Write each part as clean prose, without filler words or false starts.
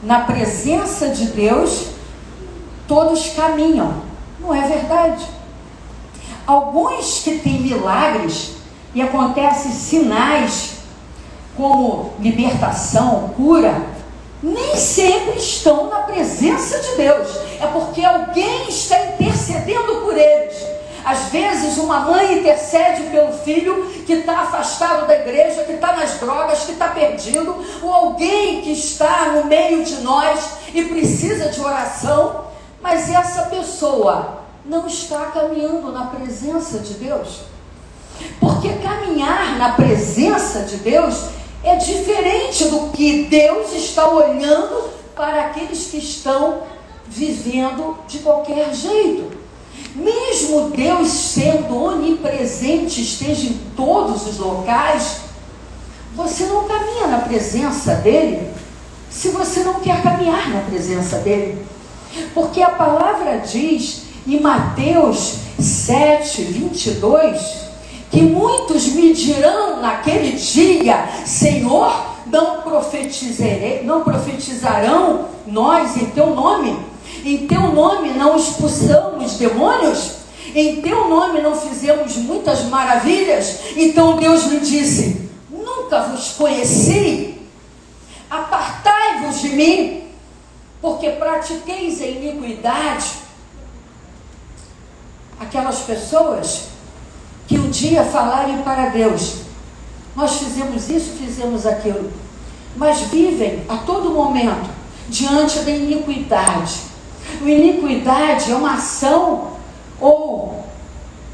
na presença de Deus, todos caminham. Não é verdade. Alguns que têm milagres e acontecem sinais como libertação, cura, nem sempre estão na presença de Deus. É porque alguém está intercedendo por eles. Às vezes uma mãe intercede pelo filho que está afastado da igreja, que está nas drogas, que está perdido, ou alguém que está no meio de nós e precisa de oração, mas essa pessoa não está caminhando na presença de Deus. Porque caminhar na presença de Deus é diferente do que Deus está olhando para aqueles que estão vivendo de qualquer jeito. Mesmo Deus sendo onipresente, esteja em todos os locais, você não caminha na presença dele se você não quer caminhar na presença dele. Porque a palavra diz em Mateus 7:22, que muitos me dirão naquele dia: Senhor, não profetizarão nós em teu nome? Em teu nome não expulsamos demônios? Em teu nome não fizemos muitas maravilhas? Então Deus lhe disse: nunca vos conheci, apartai-vos de mim, porque pratiqueis a iniquidade. Aquelas pessoas que um dia falarem para Deus: nós fizemos isso, fizemos aquilo, mas vivem a todo momento diante da iniquidade. A iniquidade é uma ação ou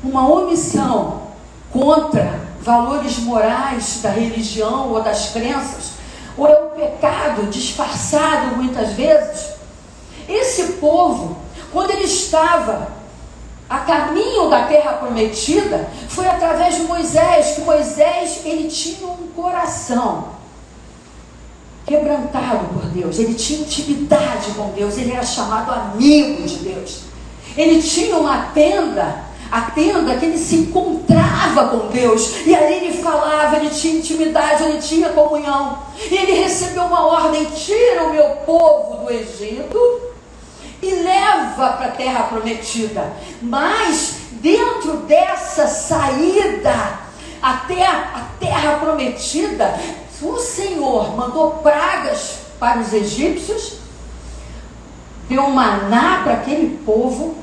uma omissão contra valores morais da religião ou das crenças, ou é um pecado disfarçado muitas vezes. Esse povo, quando ele estava a caminho da terra prometida, foi através de Moisés, que Moisés, ele tinha um coração quebrantado por Deus, ele tinha intimidade com Deus, ele era chamado amigo de Deus, ele tinha uma tenda, a tenda que ele se encontrava com Deus, e ali ele falava, ele tinha intimidade, ele tinha comunhão, e ele recebeu uma ordem: tira o meu povo do Egito e leva para a terra prometida. Mas dentro dessa saída até a terra prometida, o Senhor mandou pragas para os egípcios, deu maná para aquele povo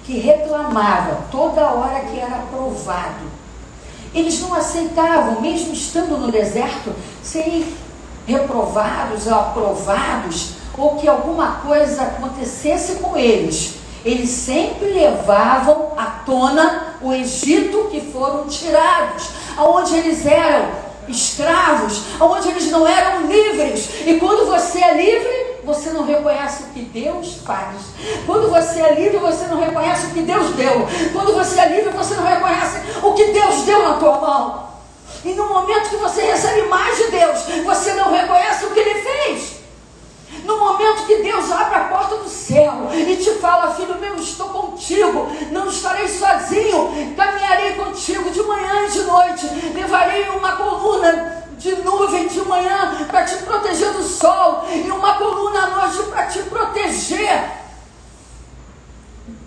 que reclamava toda hora que era provado. Eles não aceitavam, mesmo estando no deserto, serem reprovados ou aprovados, ou que alguma coisa acontecesse com eles. Eles sempre levavam à tona o Egito que foram tirados, aonde eles eram escravos, onde eles não eram livres. E quando você é livre, você não reconhece o que Deus faz. Quando você é livre, você não reconhece o que Deus deu. Quando você é livre, você não reconhece o que Deus deu na tua mão. E no momento que você recebe mais de Deus, você não reconhece o que Ele fez. No momento que Deus abre a porta do céu e te fala: filho meu, estou contigo, não estarei sozinho, caminharei contigo de manhã e de noite, levarei uma coluna de nuvem de manhã para te proteger do sol, e uma coluna à noite para te proteger.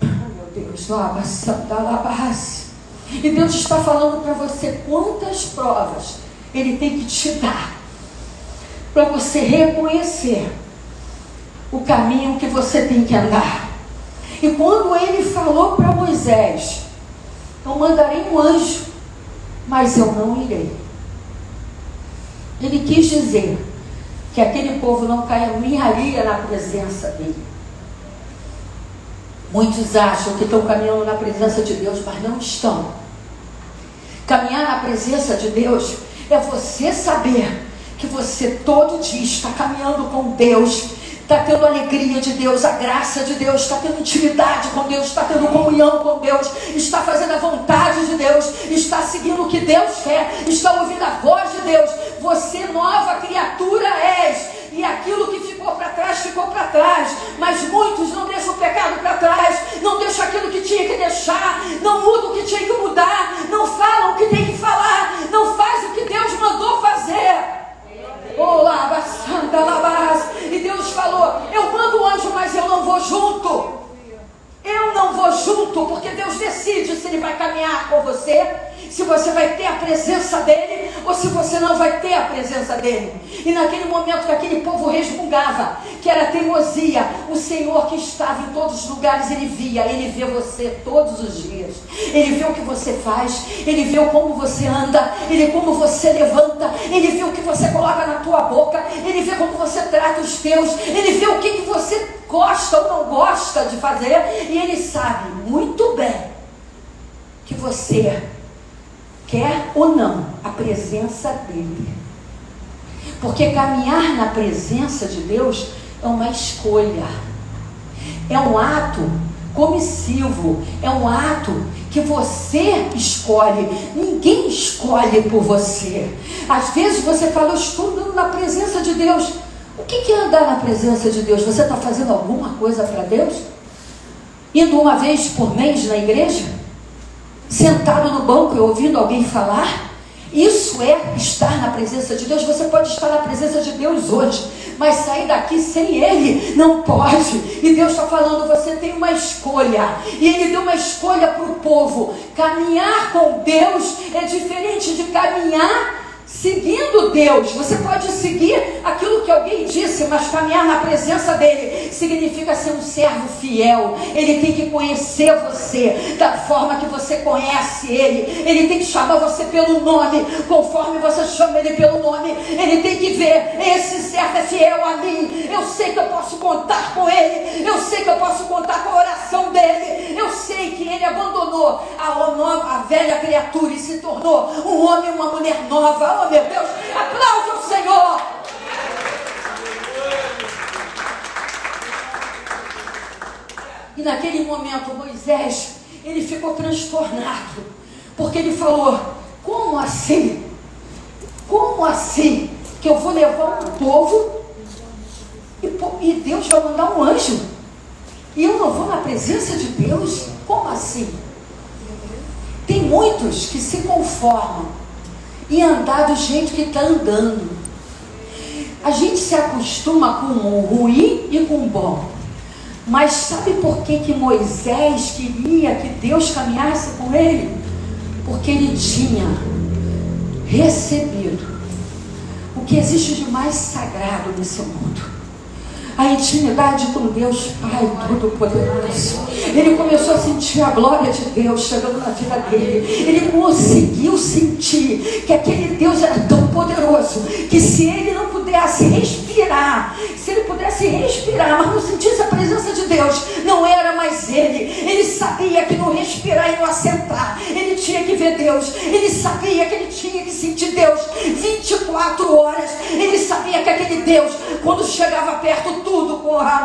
Meu Deus, lava santa labase. E Deus está falando para você quantas provas Ele tem que te dar para você reconhecer o caminho que você tem que andar. E quando Ele falou para Moisés: eu mandarei um anjo, mas eu não irei, Ele quis dizer que aquele povo não caminharia na presença dele. Muitos acham que estão caminhando na presença de Deus, mas não estão. Caminhar na presença de Deus é você saber que você todo dia está caminhando com Deus, está tendo a alegria de Deus, a graça de Deus, está tendo intimidade com Deus, está tendo comunhão com Deus, está fazendo a vontade de Deus, está seguindo o que Deus quer, está ouvindo a voz de Deus. Você nova criatura és, e aquilo que ficou para trás, ficou para trás. Mas muitos não deixam o pecado para trás, não deixam aquilo que tinha que deixar, não mudam o que tinha que mudar, não falam o que tem que falar, não fazem o que Deus mandou fazer. Oh, lava santa, lavas. E Deus falou: você, se você vai ter a presença dele ou se você não vai ter a presença dele. E naquele momento que aquele povo resmungava, que era teimosia, o Senhor que estava em todos os lugares, ele via, ele vê você todos os dias. Ele vê o que você faz, ele vê como você anda, ele vê como você levanta, ele vê o que você coloca na tua boca, ele vê como você trata os teus, ele vê o que você gosta ou não gosta de fazer, e ele sabe muito bem que você quer ou não a presença dele. Porque caminhar na presença de Deus é uma escolha, é um ato comissivo, é um ato que você escolhe. Ninguém escolhe por você. Às vezes você fala, eu estou andando na presença de Deus. O que é andar na presença de Deus? Você está fazendo alguma coisa para Deus? Indo uma vez por mês na igreja? Sentado no banco e ouvindo alguém falar? Isso é estar na presença de Deus. Você pode estar na presença de Deus hoje, mas sair daqui sem Ele não pode. E Deus está falando, você tem uma escolha. E Ele deu uma escolha para o povo. Caminhar com Deus é diferente de caminhar seguindo Deus. Você pode seguir aquilo que alguém disse, mas caminhar na presença dele significa ser um servo fiel. Ele tem que conhecer você da forma que você conhece ele. Ele tem que chamar você pelo nome, conforme você chama ele pelo nome. Ele tem que ver, esse servo é fiel a mim, eu sei que eu posso contar com ele, eu sei que eu posso contar com a oração dele, eu sei que ele abandonou a velha criatura e se tornou um homem e uma mulher nova. Oh meu Deus, aplaude ao Senhor. E naquele momento Moisés, ele ficou transtornado, porque ele falou, como assim? Como assim que eu vou levar um povo e Deus vai mandar um anjo e eu não vou na presença de Deus? Como assim? Tem muitos que se conformam e andar do jeito que está andando. A gente se acostuma com o ruim e com o bom. Mas sabe por que Moisés queria que Deus caminhasse com ele? Porque ele tinha recebido o que existe de mais sagrado nesse mundo: a intimidade com Deus Pai Todo-Poderoso. Ele começou a sentir a glória de Deus chegando na vida dele. Ele conseguiu sentir que aquele Deus era tão poderoso que se ele não pudesse respirar, se ele pudesse respirar, mas não sentisse a presença de Deus, não era mais ele. Ele sabia que no respirar e no assentar, ele tinha que ver Deus. Ele sabia que ele tinha que sentir Deus 24 horas. Ele sabia que aquele Deus, quando chegava perto,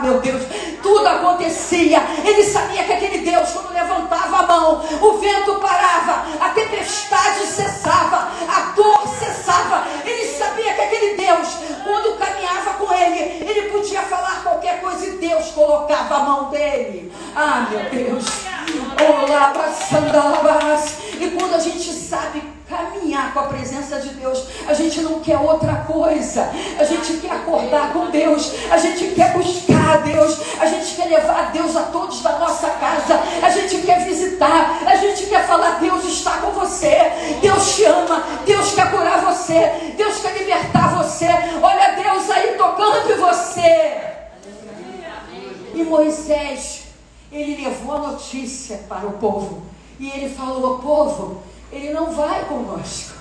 meu Deus, tudo acontecia. Ele sabia que aquele Deus, quando levantava a mão, o vento parava, a tempestade cessava, a dor cessava. Ele sabia que aquele Deus, quando caminhava com ele, ele podia falar qualquer coisa e Deus colocava a mão dele. Ah, meu Deus. E quando a gente sabe caminhar com a presença de Deus, a gente não quer outra coisa. A gente quer acordar com Deus, a gente quer buscar a Deus, a gente quer levar a Deus a todos da nossa casa, a gente quer visitar, a gente quer falar, Deus está com você, Deus te ama, Deus quer curar você, Deus quer libertar você. Olha Deus aí tocando em você. E Moisés, ele levou a notícia para o povo e ele falou, povo, ele não vai conosco.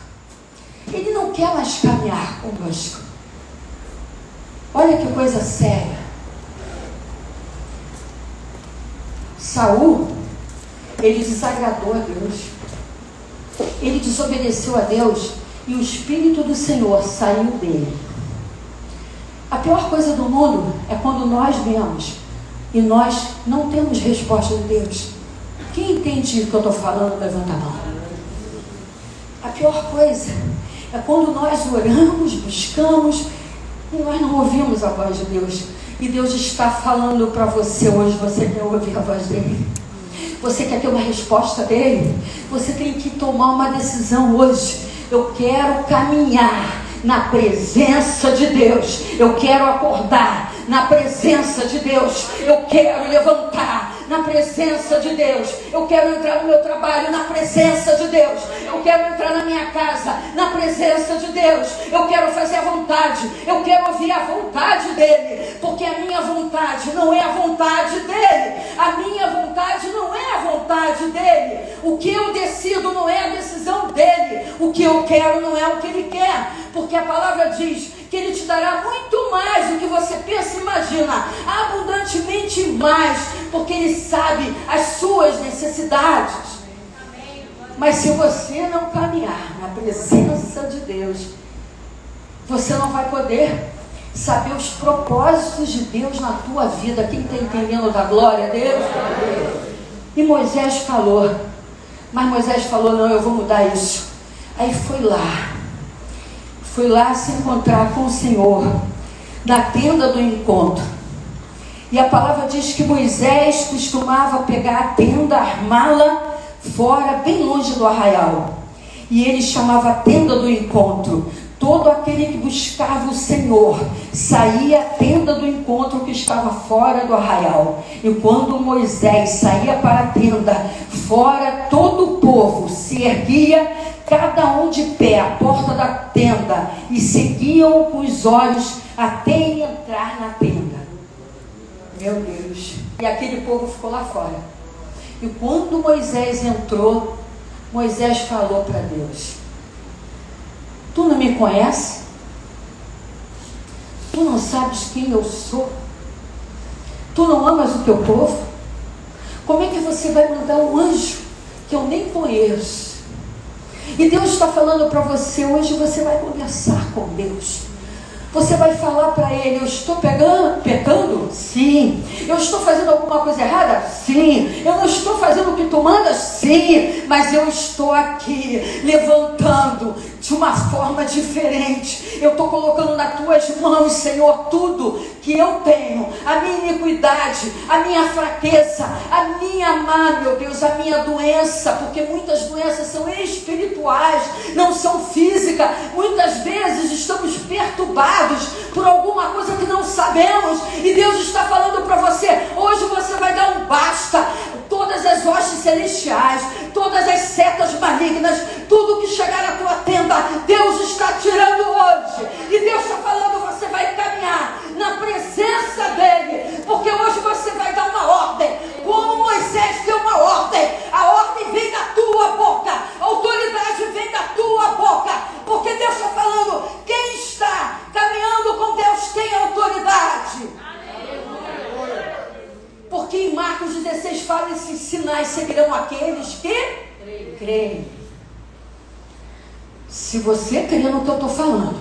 Ele não quer mais caminhar conosco. Olha que coisa séria. Saul, ele desagradou a Deus. Ele desobedeceu a Deus e o Espírito do Senhor saiu dele. A pior coisa do mundo é quando nós vemos e nós não temos resposta de Deus. Quem entende o que eu estou falando, levanta a mão. A pior coisa é quando nós oramos, buscamos e nós não ouvimos a voz de Deus. E Deus está falando para você hoje, você quer ouvir a voz dele? Você quer ter uma resposta dele? Você tem que tomar uma decisão hoje. Eu quero caminhar na presença de Deus. Eu quero acordar na presença de Deus. Eu quero levantar na presença de Deus. Eu quero entrar no meu trabalho na presença de Deus. Eu quero entrar na minha casa na presença de Deus. Eu quero fazer a vontade. Eu quero ouvir a vontade dEle. Porque a minha vontade não é a vontade dEle. A minha vontade não é a vontade dEle. O que eu decido não é a decisão dEle. O que eu quero não é o que Ele quer. Porque a palavra diz que Ele te dará muito mais do que você pensa e imagina, abundantemente mais, porque Ele sabe as suas necessidades. Mas se você não caminhar na presença de Deus, você não vai poder saber os propósitos de Deus na tua vida. Quem está entendendo da glória a Deus? E Moisés falou, mas Moisés falou, não, eu vou mudar isso. Aí foi lá se encontrar com o Senhor, na tenda do encontro. E a palavra diz que Moisés costumava pegar a tenda, armá-la fora, bem longe do arraial. E ele chamava a tenda do encontro. Todo aquele que buscava o Senhor saía à tenda do encontro que estava fora do arraial. E quando Moisés saía para a tenda, fora todo o povo se erguia, cada um de pé à porta da tenda, e seguiam com os olhos até ele entrar na tenda. Meu Deus! E aquele povo ficou lá fora. E quando Moisés entrou, Moisés falou para Deus: tu não me conhece? Tu não sabes quem eu sou? Tu não amas o teu povo? Como é que você vai mandar um anjo que eu nem conheço? E Deus está falando para você hoje. Você vai conversar com Deus. Você vai falar para Ele: eu estou pecando? Sim. Eu estou fazendo alguma coisa errada? Sim. Eu não estou fazendo o que tu mandas? Sim. Mas eu estou aqui levantando de uma forma diferente. Eu estou colocando nas tuas mãos, Senhor, tudo que eu tenho, a minha iniquidade, a minha fraqueza, a minha má, meu Deus, a minha doença, porque muitas doenças são espirituais, não são físicas. Muitas vezes estamos perturbados por alguma coisa que não sabemos, e Deus está falando para você: hoje você vai dar um basta. Todas as hostes celestiais, todas as setas malignas, tudo que chegar na tua tenda, Deus está tirando hoje. E Deus está falando: você vai caminhar na presença dEle, porque hoje você vai dar uma ordem, como Moisés deu uma ordem. A ordem vem da tua boca, a autoridade vem da tua boca, porque Deus está falando: quem está caminhando com Deus tem autoridade. Porque em Marcos 16 fala: esses sinais seguirão aqueles que creem. Se você crê no que eu estou falando,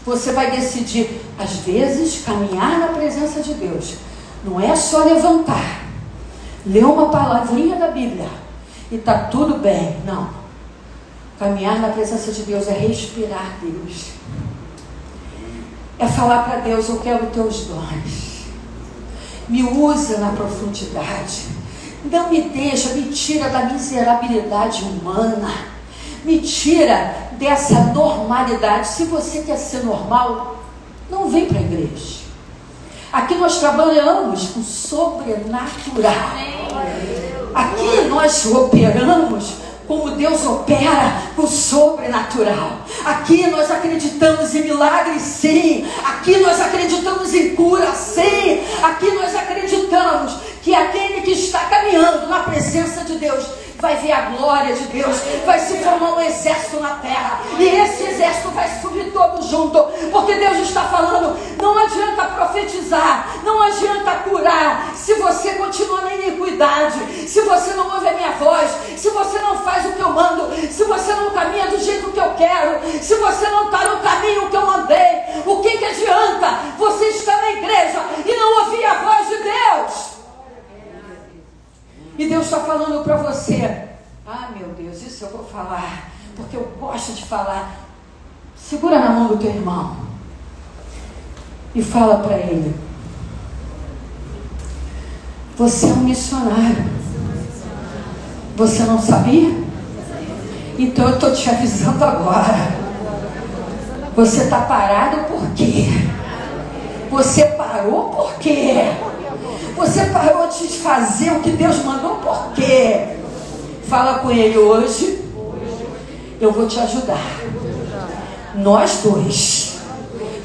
você vai decidir, às vezes, caminhar na presença de Deus. Não é só levantar, ler uma palavrinha da Bíblia e está tudo bem. Não. Caminhar na presença de Deus é respirar Deus. É falar para Deus: eu quero os teus dons. Me usa na profundidade. Não me deixa, me tira da miserabilidade humana. Me tira dessa normalidade. Se você quer ser normal, não vem para a igreja. Aqui nós trabalhamos com sobrenatural. Aqui nós operamos como Deus opera com o sobrenatural. Aqui nós acreditamos em milagres, sim. Aqui nós acreditamos em cura, sim. Aqui nós acreditamos que aquele que está caminhando na presença de Deus vai ver a glória de Deus, vai se formar um exército na terra, e esse exército vai subir todo junto, porque Deus está falando: não adianta profetizar, não adianta curar, se você continua na iniquidade, se você não ouve a minha voz, se você não faz o que eu mando, se você não caminha do jeito que eu quero, se você não está no caminho que eu mandei. O que adianta você estar na igreja e não ouvir a voz de Deus? E Deus está falando para você: ah, meu Deus, isso eu vou falar, porque eu gosto de falar. Segura na mão do teu irmão e fala para ele: você é um missionário. Você não sabia? Então eu estou te avisando agora. Você está parado por quê? Você parou por quê? Você parou de fazer o que Deus mandou, por quê? Fala com Ele hoje. Eu vou te ajudar. Nós dois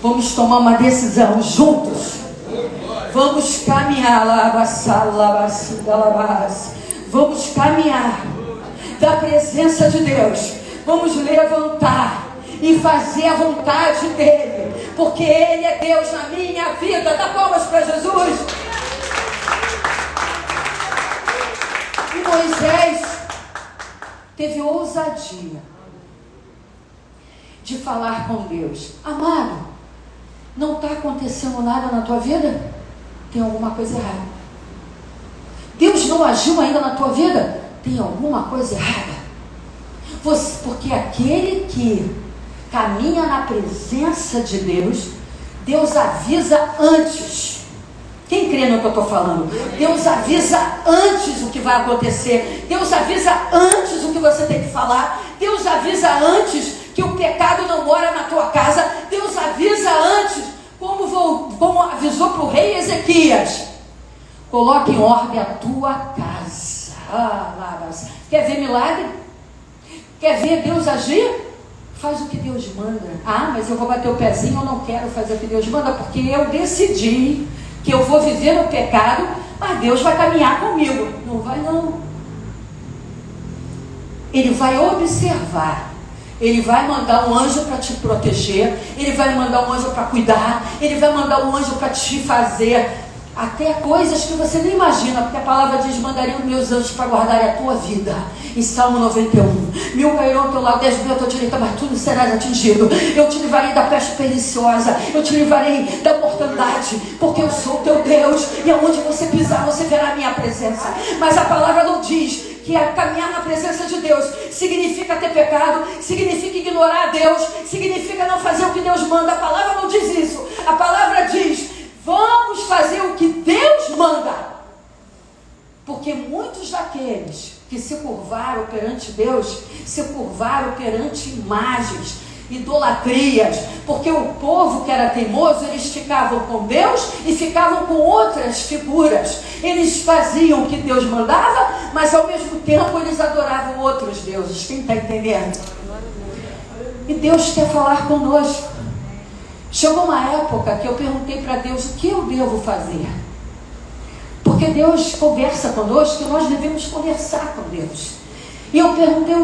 vamos tomar uma decisão juntos. Vamos caminhar vamos caminhar da presença de Deus. Vamos levantar e fazer a vontade dEle, porque Ele é Deus na minha vida. Dá palmas para Jesus. E Moisés teve ousadia de falar com Deus: amado, não está acontecendo nada na tua vida? Tem alguma coisa errada. Deus não agiu ainda na tua vida? Tem alguma coisa errada. Porque aquele que caminha na presença de Deus, Deus avisa antes. Quem crê no que eu estou falando? Deus avisa antes o que vai acontecer. Deus avisa antes o que você tem que falar. Deus avisa antes que o pecado não mora na tua casa. Deus avisa antes, como avisou para o rei Ezequias: coloque em ordem a tua casa. Quer ver milagre? Quer ver Deus agir? Faz o que Deus manda. Mas eu vou bater o pezinho, eu não quero fazer o que Deus manda, porque eu decidi que eu vou viver no pecado, mas Deus vai caminhar comigo. Não vai não. Ele vai observar. Ele vai mandar um anjo para te proteger. Ele vai mandar um anjo para cuidar. Ele vai mandar um anjo para te fazer até coisas que você nem imagina, porque a palavra diz: mandariam meus anjos para guardar a tua vida. Em Salmo 91. 1000 cairão ao teu lado, 10.000 à tua direita, mas tu não serás atingido. Eu te livrarei da peste perniciosa, eu te livrarei da mortandade, porque eu sou teu Deus, e aonde você pisar, você verá a minha presença. Mas a palavra não diz que caminhar na presença de Deus significa ter pecado, significa ignorar a Deus, significa não fazer o que Deus manda. A palavra não diz isso. A palavra diz: vamos fazer o que Deus manda. Porque muitos daqueles que se curvaram perante Deus, se curvaram perante imagens, idolatrias, porque o povo que era teimoso, eles ficavam com Deus e ficavam com outras figuras. Eles faziam o que Deus mandava, mas ao mesmo tempo eles adoravam outros deuses. Quem está entendendo? E Deus quer falar conosco. Chegou uma época que eu perguntei para Deus: o que eu devo fazer? Porque Deus conversa conosco e nós devemos conversar com Deus. E eu perguntei: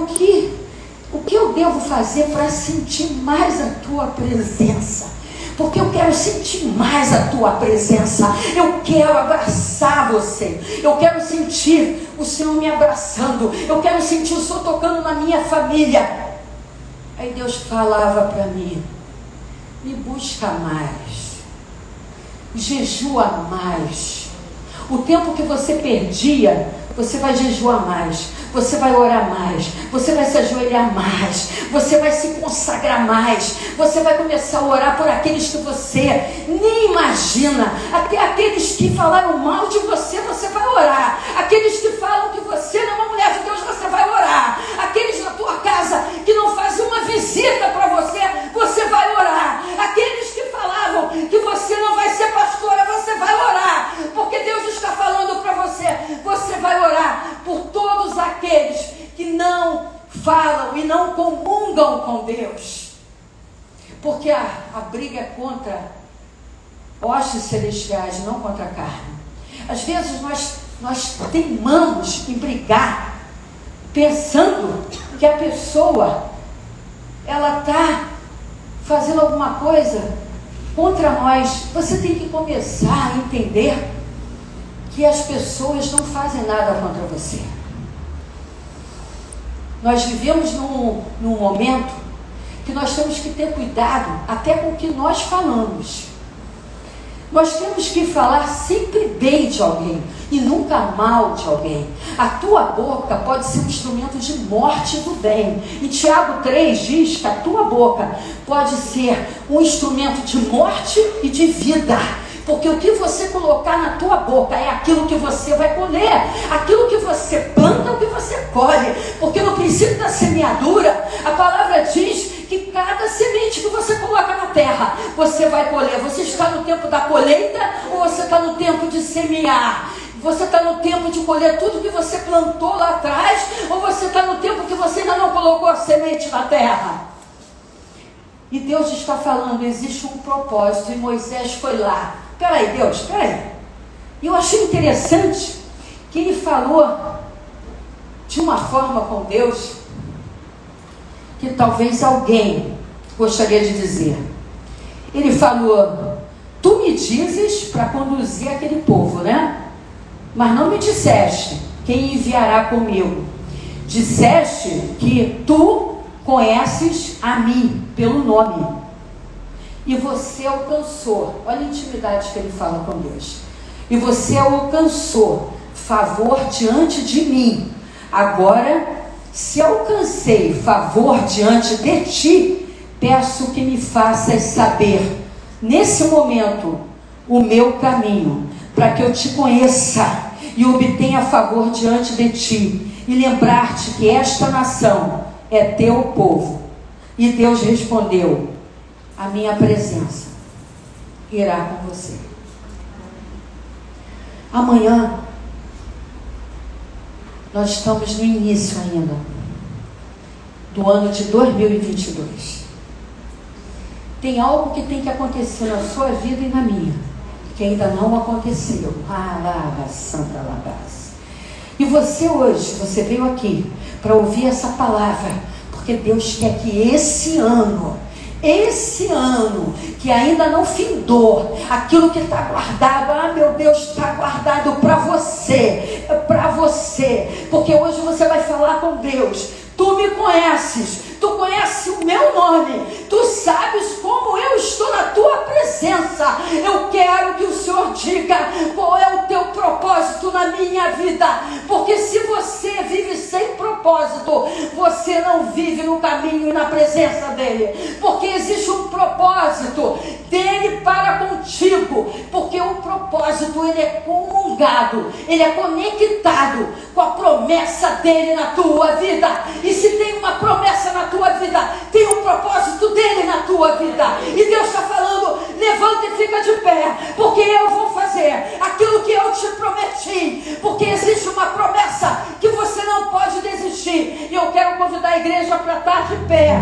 o que eu devo fazer para sentir mais a tua presença? Porque eu quero sentir mais a tua presença. Eu quero abraçar você. Eu quero sentir o Senhor me abraçando. Eu quero sentir o Senhor tocando na minha família. Aí Deus falava para mim: me busca mais, jejua mais. O tempo que você perdia, você vai jejuar mais, você vai orar mais, você vai se ajoelhar mais, você vai se consagrar mais, você vai começar a orar por aqueles que você nem imagina. Até aqueles que falaram mal de você, você vai orar. Aqueles que falam que você não é uma mulher de Deus, você vai orar. Aqueles na tua casa que não fazem uma visita para você, você vai orar. Aqueles que falavam que você não vai ser pastora, você vai orar. Porque Deus está falando para você, você vai orar por todos aqueles que não falam e não comungam com Deus. Porque a briga é contra hostes celestiais, não contra a carne. Às vezes nós teimamos em brigar, pensando que a pessoa ela está fazendo alguma coisa contra nós. Você tem que começar a entender que as pessoas não fazem nada contra você. Nós vivemos num momento que nós temos que ter cuidado até com o que nós falamos. Nós temos que falar sempre bem de alguém e nunca mal de alguém. A tua boca pode ser um instrumento de morte do bem. Em Tiago 3 diz que a tua boca pode ser um instrumento de morte e de vida. Porque o que você colocar na tua boca é aquilo que você vai colher. Aquilo que você planta é o que você colhe. Porque no princípio da semeadura, a palavra diz que cada semente que você coloca na terra, você vai colher. Você está no tempo da colheita ou você está no tempo de semear? Você está no tempo de colher tudo que você plantou lá atrás, ou você está no tempo que você ainda não colocou a semente na terra? E Deus está falando, existe um propósito, e Moisés foi lá. Peraí, Deus, peraí. E eu achei interessante que ele falou de uma forma com Deus que talvez alguém gostaria de dizer. Ele falou, tu me dizes para conduzir aquele povo, né? Mas não me disseste quem enviará comigo. Disseste que tu conheces a mim pelo nome. E você alcançou, olha a intimidade que ele fala com Deus. E você alcançou favor diante de mim. Agora, se alcancei favor diante de ti, peço que me faças saber, nesse momento, o meu caminho, para que eu te conheça e obtenha favor diante de ti, e lembrar-te que esta nação é teu povo. E Deus respondeu, a minha presença irá com você. Amanhã, nós estamos no início ainda do ano de 2022. Tem algo que tem que acontecer na sua vida e na minha, que ainda não aconteceu. Santa Labás. E você hoje, você veio aqui para ouvir essa palavra, porque Deus quer que esse ano que ainda não findou, aquilo que está guardado, meu Deus, está guardado para você, porque hoje você vai falar com Deus. Tu me conheces, tu conheces o meu nome, tu sabes como eu estou na tua presença. Eu quero que o Senhor diga qual é o teu propósito na minha vida, porque se você vive sem propósito, você não vive no caminho e na presença dele, porque existe um propósito dele para contigo, porque o propósito ele é comungado, ele é conectado com a promessa dele na tua vida. E se tem uma promessa na tua vida, tem um propósito dele na tua vida. E Deus está falando, levanta e fica de pé, porque eu vou fazer aquilo que eu te prometi, porque existe uma promessa que você não pode desistir. E eu quero convidar a igreja para estar de pé.